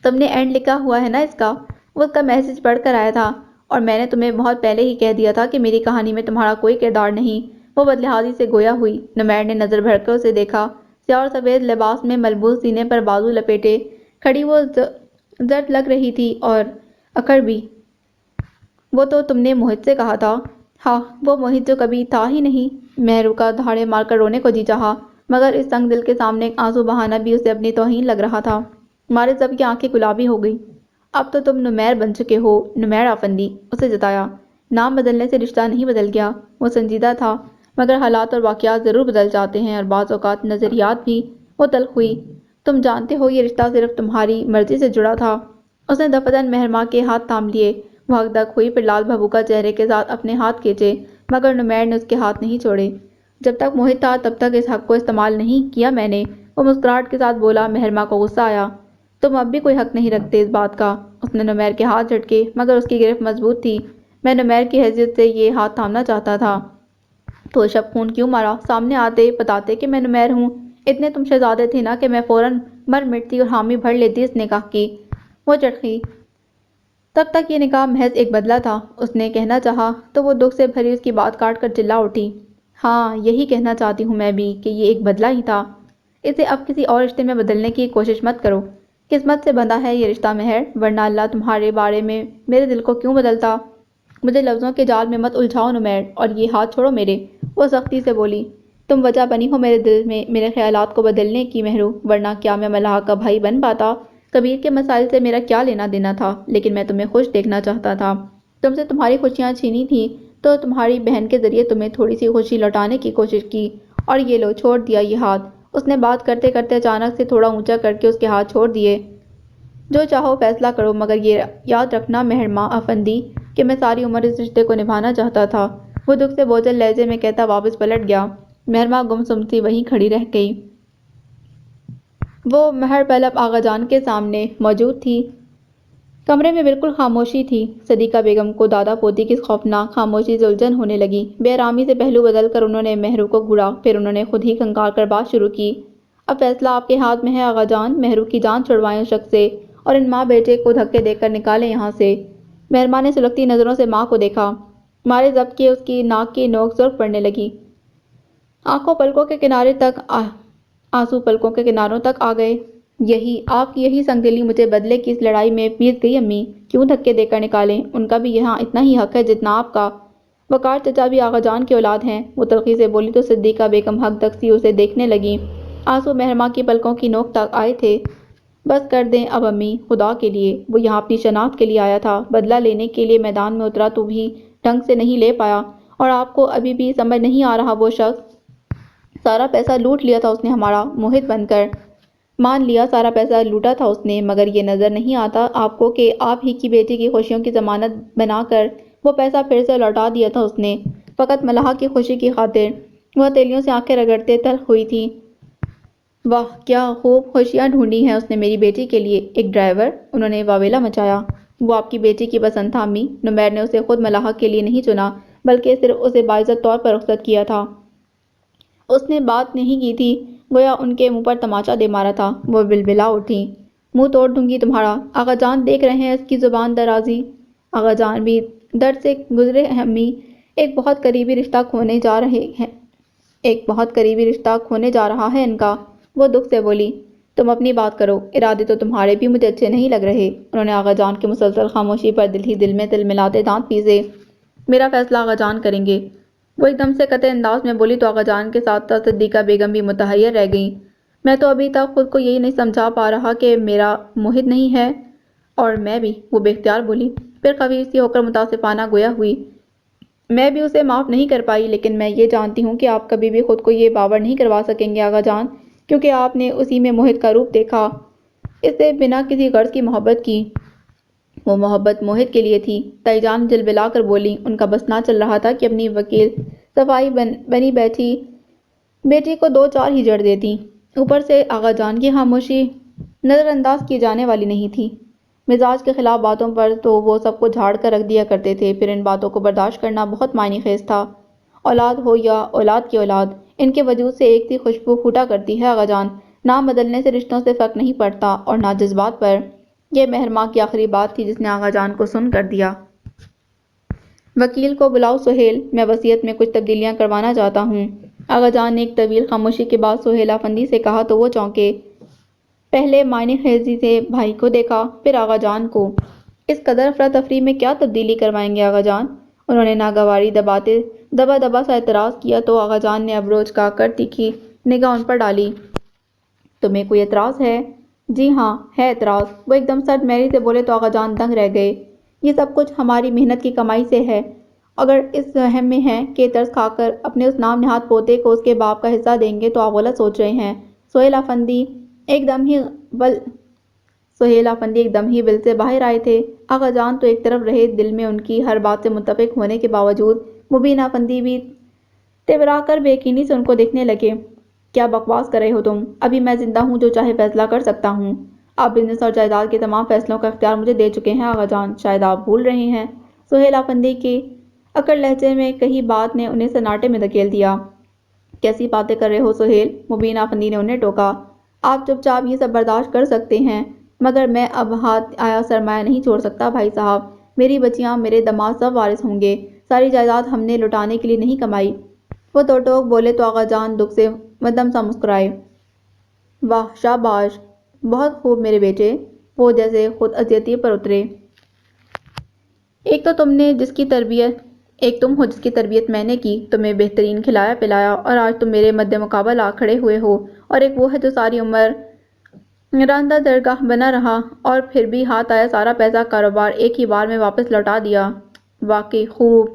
تم نے اینڈ لکھا ہوا ہے نا اس کا؟ وہ اس کا میسج پڑھ کر آیا تھا، اور میں نے تمہیں بہت پہلے ہی کہہ دیا تھا کہ میری کہانی میں تمہارا کوئی کردار نہیں۔ وہ بدلحاظی سے گویا ہوئی۔ نمیر نے نظر بھر کر اسے دیکھا۔ سیاہ اور سفید لباس میں ملبوس، سینے پر بازو لپیٹے کھڑی وہ زرد لگ رہی تھی اور اکڑ بھی۔ وہ تو تم نے موہت سے کہا تھا۔ ہاں، وہ موہت جو کبھی تھا ہی نہیں۔ مہرو کا دھاڑے مار کر رونے کو جی چاہا، مگر اس تنگ دل کے سامنے ایک آنسو بہانا بھی اسے اپنی توہین لگ رہا تھا۔ مارے سب کی آنکھیں گلابی ہو گئی۔ اب تو تم نمیر بن چکے ہو، نمیر افندی، اسے جتایا۔ نام بدلنے سے رشتہ نہیں بدل گیا۔ وہ سنجیدہ تھا، مگر حالات اور واقعات ضرور بدل جاتے ہیں، اور بعض اوقات نظریات بھی۔ وہ تلخ ہوئی۔ تم جانتے ہو یہ رشتہ صرف تمہاری مرضی سے جڑا تھا۔ اس نے دفعتاً مہرماں کے ہاتھ تھام لیے۔ وہ ہک دک ہوئی، پھر لال بھبوکا چہرے کے ساتھ اپنے ہاتھ کھینچے، مگر نمیر نے اس کے ہاتھ نہیں چھوڑے۔ جب تک موہت تھا تب تک اس حق کو استعمال نہیں کیا میں نے، وہ مسکراہٹ کے ساتھ بولا۔ مہرماں کو غصہ آیا۔ تم اب بھی کوئی حق نہیں رکھتے اس بات کا۔ اس نے نمیر کے ہاتھ جھٹکے، مگر اس کی گرفت مضبوط تھی۔ میں نمیر کی حیثیت سے یہ ہاتھ تھامنا چاہتا تھا۔ تو شب خون کیوں مارا؟ سامنے آتے بتاتے کہ میں نمیر ہوں۔ اتنے تم شہزادے تھے نا کہ میں فوراً مر مٹتی اور حامی بھر لیتی اس نکاح کی۔ وہ چڑھی۔ تب تک یہ نکاح محض ایک بدلہ تھا۔ اس نے کہنا چاہا تو وہ دکھ سے بھری اس کی بات کاٹ کر چلا اٹھی۔ ہاں، یہی کہنا چاہتی ہوں میں بھی کہ یہ ایک بدلہ ہی تھا۔ اسے اب کسی اور رشتے میں بدلنے کی کوشش مت کرو۔ قسمت سے بندھا ہے یہ رشتہ مہر، ورنہ اللہ تمہارے بارے میں میرے دل کو کیوں بدلتا؟ مجھے لفظوں کے جال میں مت الجھاؤ نمیر، اور یہ ہاتھ چھوڑو میرے۔ وہ سختی سے بولی، تم وجہ بنی ہو میرے دل میں میرے خیالات کو بدلنے کی مہرو، ورنہ کیا میں ملاحہ کا بھائی بن پاتا؟ کبیر کے مسائل سے میرا کیا لینا دینا تھا؟ لیکن میں تمہیں خوش دیکھنا چاہتا تھا۔ تم سے تمہاری خوشیاں چھینی تھیں تو تمہاری بہن کے ذریعے تمہیں تھوڑی سی خوشی لوٹانے کی کوشش کی، اور یہ لو، چھوڑ دیا یہ ہاتھ۔ اس نے بات کرتے کرتے اچانک سے تھوڑا اونچا کر کے اس کے ہاتھ چھوڑ دیے۔ جو چاہو فیصلہ کرو، مگر یہ یاد رکھنا مہرماں افندی، کہ میں ساری عمر اس رشتے کو نبھانا چاہتا تھا۔ وہ دکھ سے بوجھل لہجے میں کہتا واپس پلٹ گیا۔ مہرماں گمسم سی وہیں کھڑی رہ گئی۔ وہ مہر پلب آغا جان کے سامنے موجود تھی۔ کمرے میں بالکل خاموشی تھی۔ صدیقہ بیگم کو دادا پوتی کی خوفناک خاموشی سے الجھن ہونے لگی۔ بے آرامی سے پہلو بدل کر انہوں نے مہرو کو گھورا، پھر انہوں نے خود ہی کھنکار کر بات شروع کی۔ اب فیصلہ آپ کے ہاتھ میں ہے آغا جان، مہرو کی جان چھڑوائیں اس شخص سے اور ان ماں بیٹے کو دھکے دے کر نکالیں یہاں سے۔ مہرماں نے سلگتی نظروں سے ماں کو دیکھا۔ مارے ضبط کیے اس کی ناک کی نوک سرخ پڑنے لگی۔ آنکھوں پلکوں کے کنارے تک آنسو پلکوں کے کناروں تک آ گئے۔ یہی آپ کی یہی سنگدلی مجھے بدلے کی اس لڑائی میں پیس گئی امی، کیوں دھکے دے کر نکالیں؟ ان کا بھی یہاں اتنا ہی حق ہے جتنا آپ کا۔ وقار چچا بھی آغا جان کی اولاد ہیں، وہ تلخی سے بولی تو صدیقہ بیگم حق تک سی اسے دیکھنے لگیں۔ آنسو مہرماں کی پلکوں کی نوک تک آئے تھے۔ بس کر دیں اب امی، خدا کے لیے، وہ یہاں اپنی شناخت کے لیے آیا تھا، بدلہ لینے کے لیے میدان میں اترا تو بھی ڈھنگ سے نہیں لے پایا، اور آپ کو ابھی بھی سمجھ نہیں آ رہا وہ شخص سارا پیسہ لوٹ لیا تھا اس نے ہمارا، موہت بن کر۔ مان لیا سارا پیسہ لوٹا تھا اس نے، مگر یہ نظر نہیں آتا آپ کو کہ آپ ہی کی بیٹی کی خوشیوں کی ضمانت بنا کر وہ پیسہ پھر سے لوٹا دیا تھا اس نے، فقط ملحہ کی خوشی کی خاطر۔ وہ ہتھیلیوں سے آنکھیں رگڑتے تلخ ہوئی تھی۔ واہ کیا خوب خوشیاں ڈھونڈی ہیں اس نے میری بیٹی کے لیے، ایک ڈرائیور؟ انہوں نے واویلا مچایا۔ وہ آپ کی بیٹی کی پسند تھا امی، نمیر نے اسے خود ملحہ کے لیے نہیں چنا، بلکہ صرف اسے باعزت طور پر رخصت کیا تھا۔ اس نے بات نہیں کی تھی، گویا ان کے منہ پر تماچا دے مارا تھا۔ وہ بلبلا اٹھیں۔ منہ توڑ دوں گی تمہارا۔ آغا جان دیکھ رہے ہیں اس کی زبان درازی؟ آغا جان بھی درد سے گزرے ہیں امی، ایک بہت قریبی رشتہ کھونے جا رہا ہے ان کا۔ وہ دکھ سے بولی، تم اپنی بات کرو، ارادے تو تمہارے بھی مجھے اچھے نہیں لگ رہے۔ انہوں نے آغا جان کی مسلسل خاموشی پر دل ہی دل میں تل ملاتے دانت پیسے۔ میرا فیصلہ آغا جان کریں گے۔ وہ ایک دم سے قطع انداز میں بولی تو آغا جان کے ساتھ ساتھ صدیقہ بیگم بھی متحیر رہ گئیں۔ میں تو ابھی تک خود کو یہی نہیں سمجھا پا رہا کہ میرا موہت نہیں ہے، اور میں بھی، وہ بے اختیار بولی، پھر خفیف سی ہو کر متاسفانہ گویا ہوئی، میں بھی اسے معاف نہیں کر پائی، لیکن میں یہ جانتی ہوں کہ آپ کبھی بھی خود کو یہ باور نہیں کروا سکیں گے آغا جان، کیونکہ آپ نے اسی میں موہت کا روپ دیکھا، اس سے بنا کسی غرض کی محبت کی۔ وہ محبت موہت کے لیے تھی۔ تائی جان جلبلا کر بولی، ان کا بس نہ چل رہا تھا کہ اپنی وکیل صفائی بنی بیٹھی بیٹی کو دو چار ہی جڑ دیتی۔ اوپر سے آغا جان کی خاموشی نظر انداز کی جانے والی نہیں تھی۔ مزاج کے خلاف باتوں پر تو وہ سب کو جھاڑ کر رکھ دیا کرتے تھے، پھر ان باتوں کو برداشت کرنا بہت معنی خیز تھا۔ اولاد ہو یا اولاد کی اولاد، ان کے وجود سے ایک سی خوشبو پھوٹا کرتی ہے آغا جان، نام بدلنے سے رشتوں سے فرق نہیں پڑتا، اور نہ جذبات پر۔ یہ مہرماں کی آخری بات تھی جس نے آغا جان کو سن کر دیا۔ وکیل کو بلاؤ سہیل، میں وصیت میں کچھ تبدیلیاں کروانا چاہتا ہوں۔ آغا جان نے ایک طویل خاموشی کے بعد سہیل افندی سے کہا تو وہ چونکے، پہلے معنی خیزی سے بھائی کو دیکھا، پھر آغا جان کو۔ اس قدر افراتفری میں کیا تبدیلی کروائیں گے آغا جان؟ انہوں نے ناگواری دبا دبا سا اعتراض کیا تو آغا جان نے ابروج کا کر تیکھی نگاہ ان پر ڈالی۔ تمہیں کوئی اعتراض ہے؟ جی ہاں ہے اعتراض، وہ ایک دم سرد میری سے بولے تو آغا جان دنگ رہ گئے۔ یہ سب کچھ ہماری محنت کی کمائی سے ہے، اگر اس وہم میں ہیں کہ ترس کھا کر اپنے اس نام نہاد پوتے کو اس کے باپ کا حصہ دیں گے تو آپ غلط سوچ رہے ہیں۔ سہیل افندی ایک دم ہی بل سے باہر آئے تھے۔ آغا جان تو ایک طرف رہے، دل میں ان کی ہر بات سے متفق ہونے کے باوجود مبین افندی بھی تیورا کر بے یقینی سے ان کو دیکھنے لگے۔ کیا بکواس کر رہے ہو تم؟ ابھی میں زندہ ہوں، جو چاہے فیصلہ کر سکتا ہوں۔ آپ بزنس اور جائیداد کے تمام فیصلوں کا اختیار مجھے دے چکے ہیں آغا جان، شاید آپ بھول رہے ہیں۔ سہیل افندی کی اکڑ لہجے میں کہی بات نے انہیں سناٹے میں دھکیل دیا۔ کیسی باتیں کر رہے ہو سہیل؟ مبین افندی نے انہیں ٹوکا۔ آپ چپ چاپ یہ سب برداشت کر سکتے ہیں، مگر میں اب ہاتھ آیا سرمایہ نہیں چھوڑ سکتا بھائی صاحب، میری بچیاں، میرے داماد سب وارث ہوں گے، ساری جائیداد ہم نے لٹانے کے لیے نہیں کمائی۔ وہ تو ٹوک بولے تو آغا جان دکھ سے مدھم سا مسکرائے۔ واہ شاباش، بہت خوب میرے بیٹے، وہ جیسے خود اذیتی پر اترے۔ ایک تم ہو جس کی تربیت میں نے کی، تمہیں بہترین کھلایا پلایا، اور آج تم میرے مد مقابل آ کھڑے ہوئے ہو، اور ایک وہ ہے جو ساری عمر راندہ درگاہ بنا رہا، اور پھر بھی ہاتھ آیا سارا پیسہ کاروبار ایک ہی بار میں واپس لوٹا دیا۔ واقعی خوب۔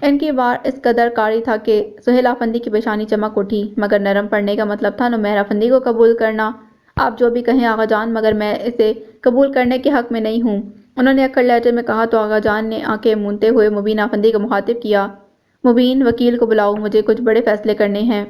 ان کی وار اس قدر کاری تھا کہ سہیل افندی کی پیشانی چمک اٹھی، مگر نرم پڑنے کا مطلب تھا نمیر افندی کو قبول کرنا۔ آپ جو بھی کہیں آغا جان، مگر میں اسے قبول کرنے کے حق میں نہیں ہوں۔ انہوں نے اکڑ لہجے میں کہا تو آغا جان نے آنکھیں مونتے ہوئے مبین افندی کو مخاطب کیا۔ مبین، وکیل کو بلاؤ، مجھے کچھ بڑے فیصلے کرنے ہیں۔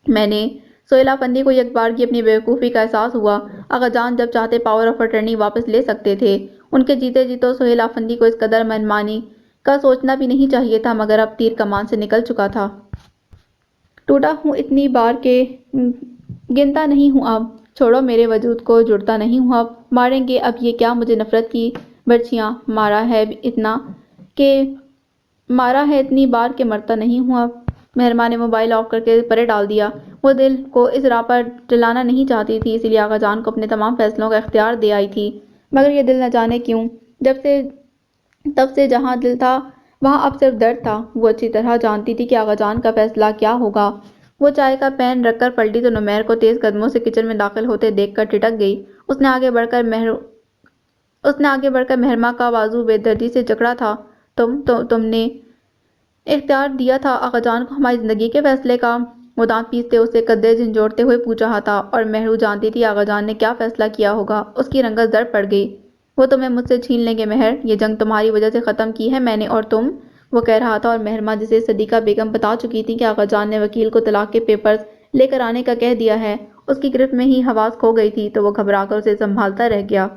میں نے سہیل افندی کو یک بارگی اپنی بیوقوفی کا احساس ہوا۔ آغا جان جب چاہتے پاور آف اٹرنی واپس لے سکتے تھے۔ ان کے جیتے جی تو سہیل افندی کو اس قدر منمانی کا سوچنا بھی نہیں چاہیے تھا، مگر اب تیر کمان سے نکل چکا تھا۔ ٹوٹا ہوں اتنی بار کہ گنتا نہیں ہوں اب، چھوڑو میرے وجود کو جڑتا نہیں ہوں اب، ماریں گے اب یہ کیا مجھے نفرت کی برچھیاں، مارا ہے اتنی بار کہ مرتا نہیں ہوں اب۔ مہرماں نے موبائل آف کر کے پرے ڈال دیا۔ وہ دل کو اس راہ پر ڈلانا نہیں چاہتی تھی، اسی لیے آغا جان کو اپنے تمام فیصلوں کا اختیار دے آئی تھی، مگر یہ دل نہ جانے کیوں تب سے جہاں دل تھا وہاں اب صرف درد تھا۔ وہ اچھی طرح جانتی تھی کہ آغا جان کا فیصلہ کیا ہوگا۔ وہ چائے کا پین رکھ کر پلٹی تو نمیر کو تیز قدموں سے کچن میں داخل ہوتے دیکھ کر ٹھٹک گئی۔ اس نے آگے بڑھ کر مہرماں کا بازو بے دردی سے جکڑا تھا۔ تم نے اختیار دیا تھا آغا جان کو ہماری زندگی کے فیصلے کا؟ وہ دانت پیستے اسے قدے جھنجھوڑتے ہوئے پوچھ رہا تھا، اور مہرو جانتی تھی آغا جان نے کیا فیصلہ کیا ہوگا۔ اس کی رنگت زرد پڑ گئی۔ وہ تمہیں مجھ سے چھین لیں گے مہر، یہ جنگ تمہاری وجہ سے ختم کی ہے میں نے اور تم، وہ کہہ رہا تھا، اور مہرماں جسے صدیقہ بیگم بتا چکی تھی کہ آغا جان نے وکیل کو طلاق کے پیپرز لے کر آنے کا کہہ دیا ہے، اس کی گرفت میں ہی حواس کھو گئی تھی، تو وہ گھبرا کر اسے سنبھالتا رہ گیا۔